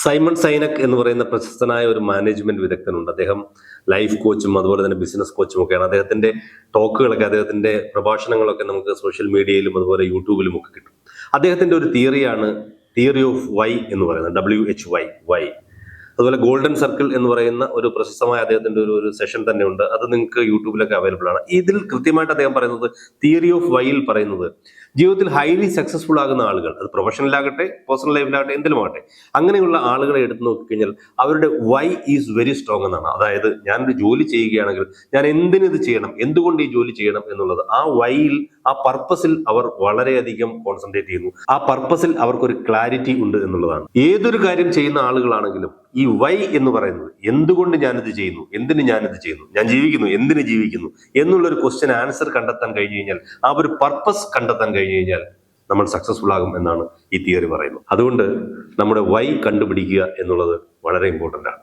Simon സൈനക് എന്ന് പറയുന്ന പ്രശസ്തനായ ഒരു മാനേജ്മെന്റ് വിദഗ്ധനുണ്ട്. അദ്ദേഹം ലൈഫ് കോച്ചും അതുപോലെ തന്നെ ബിസിനസ് കോച്ചും ഒക്കെയാണ്. അദ്ദേഹത്തിന്റെ ടോക്കുകളൊക്കെ, അദ്ദേഹത്തിന്റെ പ്രഭാഷണങ്ങളൊക്കെ നമുക്ക് സോഷ്യൽ മീഡിയയിലും അതുപോലെ യൂട്യൂബിലും ഒക്കെ കിട്ടും. അദ്ദേഹത്തിന്റെ ഒരു തിയറിയാണ് തിയറി ഓഫ് വൈ എന്ന് പറയുന്നത്, WHY. അതുപോലെ ഗോൾഡൻ സർക്കിൾ എന്ന് പറയുന്ന ഒരു പ്രശസ്തമായ അദ്ദേഹത്തിന്റെ ഒരു സെഷൻ തന്നെ ഉണ്ട്. അത് നിങ്ങൾക്ക് യൂട്യൂബിലൊക്കെ അവൈലബിൾ ആണ്. ഇതിൽ കൃത്യമായിട്ട് അദ്ദേഹം പറയുന്നത്, തിയറി ഓഫ് വൈയിൽ പറയുന്നത്, ജീവിതത്തിൽ ഹൈലി സക്സസ്ഫുൾ ആകുന്ന ആളുകൾ, അത് പ്രൊഫഷണലാകട്ടെ പേഴ്സണൽ ലൈഫിലാകട്ടെ എന്തിലുമാകട്ടെ, അങ്ങനെയുള്ള ആളുകളെ എടുത്തു നോക്കിക്കഴിഞ്ഞാൽ അവരുടെ വൈ ഈസ് വെരി സ്ട്രോങ് എന്നാണ്. അതായത് ഞാനൊരു ജോലി ചെയ്യുകയാണെങ്കിൽ ഞാൻ എന്തിനിത് ചെയ്യണം, എന്തുകൊണ്ട് ഈ ജോലി ചെയ്യണം എന്നുള്ളത്, ആ വൈയിൽ, ആ പർപ്പസിൽ അവർ വളരെയധികം കോൺസെൻട്രേറ്റ് ചെയ്യുന്നു. ആ പർപ്പസിൽ അവർക്കൊരു ക്ലാരിറ്റി ഉണ്ട് എന്നുള്ളതാണ്. ഏതൊരു കാര്യം ചെയ്യുന്ന ആളുകളാണെങ്കിലും ഈ വൈ എന്ന് പറയുന്നത്, എന്തുകൊണ്ട് ഞാനിത് ചെയ്യുന്നു, എന്തിന് ഞാനിത് ചെയ്യുന്നു, ഞാൻ ജീവിക്കുന്നു എന്തിന് ജീവിക്കുന്നു എന്നുള്ളൊരു ക്വസ്റ്റ്യൻ ആൻസർ കണ്ടെത്താൻ കഴിഞ്ഞു കഴിഞ്ഞാൽ, ആ ഒരു പർപ്പസ് കണ്ടെത്താൻ കഴിഞ്ഞു കഴിഞ്ഞാൽ നമ്മൾ സക്സസ്ഫുൾ ആകും എന്നാണ് ഈ തിയറി പറയുന്നത്. അതുകൊണ്ട് നമ്മുടെ വൈ കണ്ടുപിടിക്കുക എന്നുള്ളത് വളരെ ഇമ്പോർട്ടൻ്റ് ആണ്.